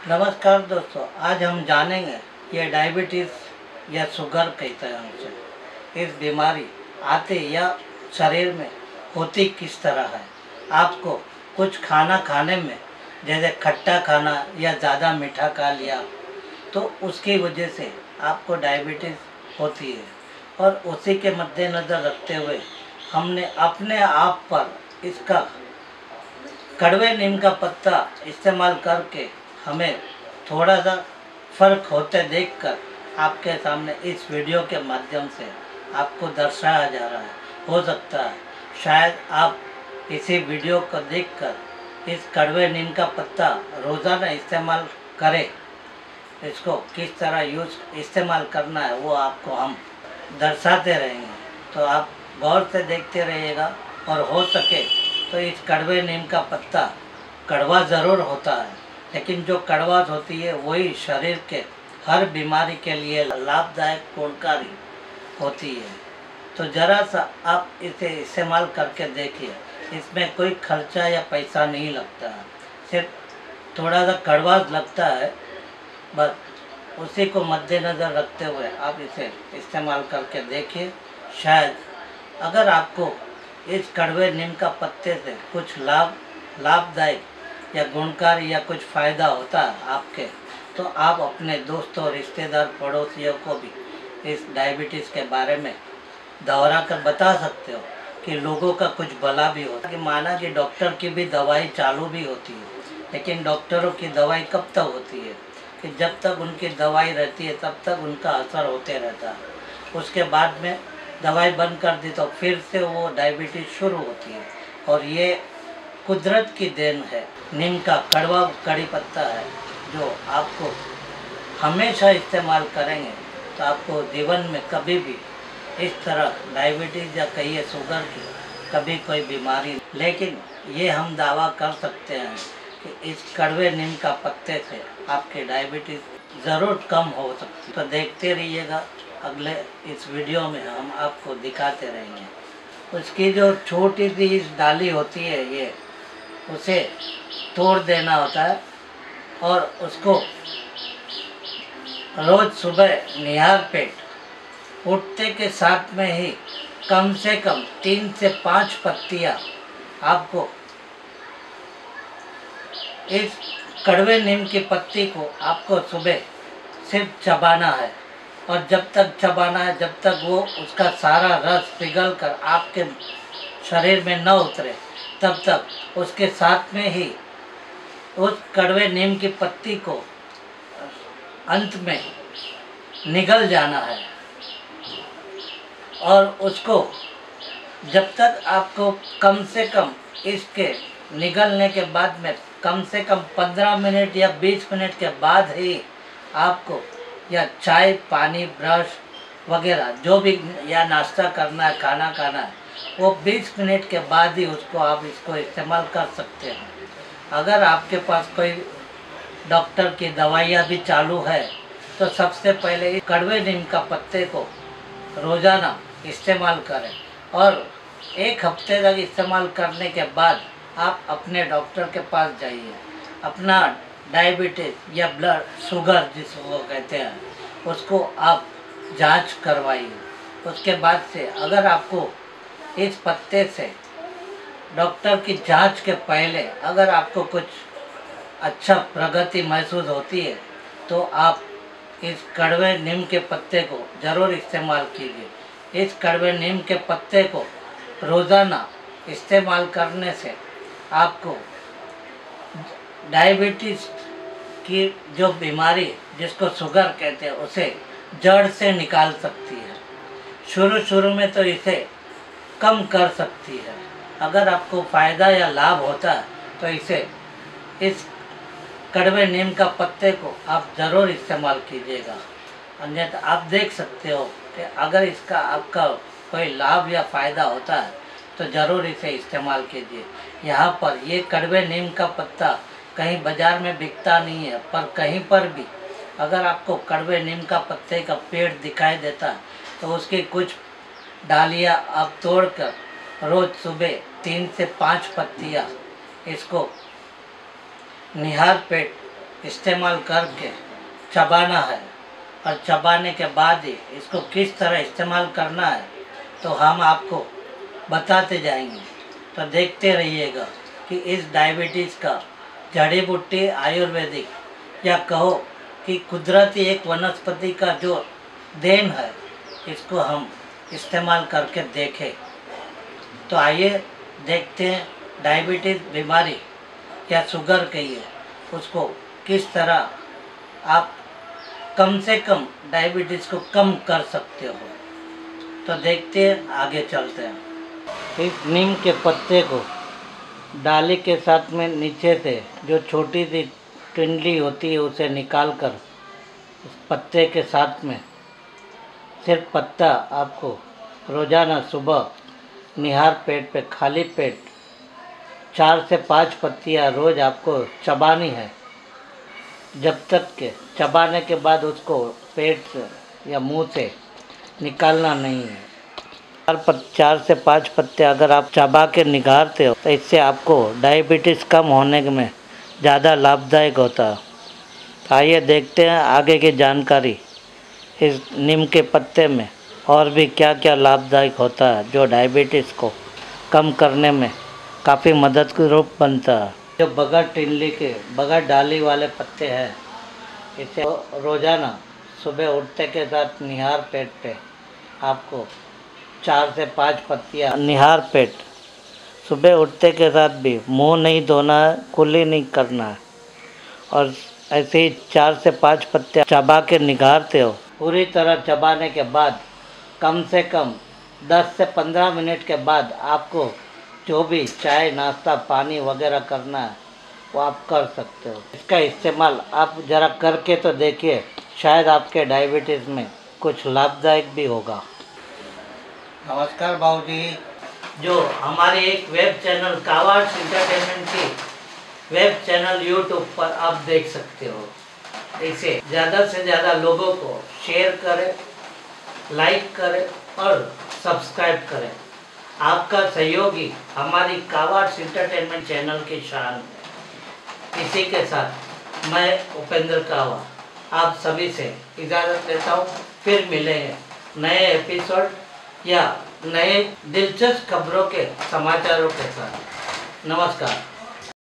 नमस्कार दोस्तों, आज हम जानेंगे ये डायबिटीज़ या शुगर कहते हैं हमसे। इस बीमारी आते या शरीर में होती किस तरह है। आपको कुछ खाना खाने में जैसे खट्टा खाना या ज़्यादा मीठा खा लिया तो उसकी वजह से आपको डायबिटीज़ होती है। और उसी के मद्देनज़र रखते हुए हमने अपने आप पर इसका कड़वे नीम का पत्ता इस्तेमाल करके हमें थोड़ा सा फ़र्क होते देखकर आपके सामने इस वीडियो के माध्यम से आपको दर्शाया जा रहा है। हो सकता है शायद आप इसी वीडियो को देखकर इस कड़वे नीम का पत्ता रोज़ाना इस्तेमाल करें। इसको किस तरह इस्तेमाल करना है वो आपको हम दर्शाते रहेंगे, तो आप गौर से देखते रहिएगा। और हो सके तो इस कड़वे नीम का पत्ता कड़वा ज़रूर होता है, लेकिन जो कड़वाहट होती है वही शरीर के हर बीमारी के लिए लाभदायक गुणकारी होती है। तो ज़रा सा आप इसे इस्तेमाल करके देखिए। इसमें कोई खर्चा या पैसा नहीं लगता है, सिर्फ थोड़ा सा कड़वा लगता है बस। उसी को मद्देनज़र रखते हुए आप इसे इस्तेमाल करके देखिए। शायद अगर आपको इस कड़वे नीम का पत्ते से कुछ लाभदायक या गुणकारी या कुछ फ़ायदा होता है आपके, तो आप अपने दोस्तों, रिश्तेदार, पड़ोसियों को भी इस डायबिटीज़ के बारे में दोहरा कर बता सकते हो कि लोगों का कुछ भला भी होता है। कि माना कि डॉक्टर की भी दवाई चालू भी होती है, लेकिन डॉक्टरों की दवाई कब तक होती है कि जब तक उनकी दवाई रहती है तब तक उनका असर होते रहता है। उसके बाद में दवाई बंद कर दी तो फिर से वो डायबिटीज़ शुरू होती है। और ये कुदरत की देन है। नीम का कड़वा कड़ी पत्ता है जो आपको हमेशा इस्तेमाल करेंगे तो आपको जीवन में कभी भी इस तरह डायबिटीज़ या कहिए शुगर की कभी कोई बीमारी। लेकिन ये हम दावा कर सकते हैं कि इस कड़वे नीम का पत्ते से आपके डायबिटीज़ ज़रूर कम हो सकती है। तो देखते रहिएगा, अगले इस वीडियो में हम आपको दिखाते रहेंगे। उसकी जो छोटी सी डाली होती है ये उसे तोड़ देना होता है और उसको रोज़ सुबह निहार पेट उठते के साथ में ही कम से कम 3 से 5 पत्तियाँ आपको इस कड़वे नीम की पत्ती को आपको सुबह सिर्फ चबाना है। और जब तक चबाना है जब तक वो उसका सारा रस पिघल कर आपके शरीर में न उतरे तब तक उसके साथ में ही उस कड़वे नीम की पत्ती को अंत में निगल जाना है। और उसको जब तक आपको कम से कम इसके निगलने के बाद में कम से कम 15 मिनट या 20 मिनट के बाद ही आपको या चाय, पानी, ब्रश वगैरह जो भी या नाश्ता करना है, खाना खाना है, वो 20 मिनट के बाद ही उसको आप इसको इस्तेमाल कर सकते हैं। अगर आपके पास कोई डॉक्टर की दवाइयाँ भी चालू है तो सबसे पहले इस कड़वे नीम का पत्ते को रोज़ाना इस्तेमाल करें। और 1 हफ्ते तक इस्तेमाल करने के बाद आप अपने डॉक्टर के पास जाइए। अपना डायबिटीज़ या ब्लड शुगर जिसको कहते हैं उसको आप जांच करवाइए। उसके बाद से अगर आपको इस पत्ते से डॉक्टर की जांच के पहले अगर आपको कुछ अच्छा प्रगति महसूस होती है तो आप इस कड़वे नीम के पत्ते को ज़रूर इस्तेमाल कीजिए। इस कड़वे नीम के पत्ते को रोज़ाना इस्तेमाल करने से आपको डायबिटीज़ की जो बीमारी जिसको शुगर कहते हैं उसे जड़ से निकाल सकती है। शुरू में तो इसे कम कर सकती है। अगर आपको फ़ायदा या लाभ होता है तो इस कड़वे नीम का पत्ते को आप ज़रूर इस्तेमाल कीजिएगा। अन्यथा आप देख सकते हो कि अगर इसका आपका कोई लाभ या फ़ायदा होता है तो ज़रूर इसे इस्तेमाल कीजिए। यहाँ पर ये कड़वे नीम का पत्ता कहीं बाज़ार में बिकता नहीं है, पर कहीं पर भी अगर आपको कड़वे नीम का पत्ते का पेड़ दिखाई देता है तो उसकी कुछ डालियाँ आप तोड़कर रोज़ सुबह 3 से 5 पत्तियाँ इसको निहार पेट इस्तेमाल करके चबाना है और चबाने के बाद ही इसको किस तरह इस्तेमाल करना है तो हम आपको बताते जाएंगे। तो देखते रहिएगा कि इस डायबिटीज़ का जड़ी बूटी आयुर्वेदिक या कहो कि कुदरती एक वनस्पति का जो देन है, इसको हम इस्तेमाल करके देखें। तो आइए देखते हैं डायबिटीज़ बीमारी या शुगर कहिए उसको किस तरह आप कम से कम डायबिटीज़ को कम कर सकते हो। तो देखते हैं, आगे चलते हैं। इस नीम के पत्ते को डाली के साथ में नीचे से जो छोटी सी टिंडली होती है उसे निकाल कर इस पत्ते के साथ में सिर्फ पत्ता आपको रोज़ाना सुबह निहार पेट पे खाली पेट 4 से 5 पत्तियाँ रोज़ आपको चबानी है, जब तक के चबाने के बाद उसको पेट से या मुंह से निकालना नहीं है। 4 से 5 पत्ते अगर आप चबा के निगारते हो तो इससे आपको डायबिटीज़ कम होने में ज़्यादा लाभदायक होता है। तो आइए देखते हैं आगे की जानकारी इस नीम के पत्ते में और भी क्या क्या लाभदायक होता है जो डायबिटीज़ को कम करने में काफ़ी मदद के रूप बनता है। जो बगैर टिंडली के बगैर डाली वाले पत्ते हैं, इसे रोज़ाना सुबह उठते के साथ निहार पेट पे आपको 4 से 5 पत्तियाँ निहार पेट सुबह उठते के साथ भी मुंह नहीं धोना है, कुल्ली नहीं करना है और ऐसे ही 4 से 5 पत्ते चबा के निगारते हो। पूरी तरह चबाने के बाद कम से कम 10 से 15 मिनट के बाद आपको जो भी चाय नाश्ता पानी वगैरह करना है वो आप कर सकते हो। इसका इस्तेमाल आप ज़रा करके तो देखिए, शायद आपके डायबिटीज़ में कुछ लाभदायक भी होगा। नमस्कार बाबूजी। जो हमारे एक वेब चैनल कावार्ड्स एंटरटेनमेंट की वेब चैनल यूट्यूब पर आप देख सकते हो, इसे ज़्यादा से ज़्यादा लोगों को शेयर करें, लाइक करें और सब्सक्राइब करें। आपका सहयोगी हमारी कावार्ड्स एंटरटेनमेंट चैनल की शान है। इसी के साथ मैं उपेंद्र कावा आप सभी से इजाज़त लेता हूँ। फिर मिलेंगे नए एपिसोड या नए दिलचस्प खबरों के समाचारों के साथ। नमस्कार।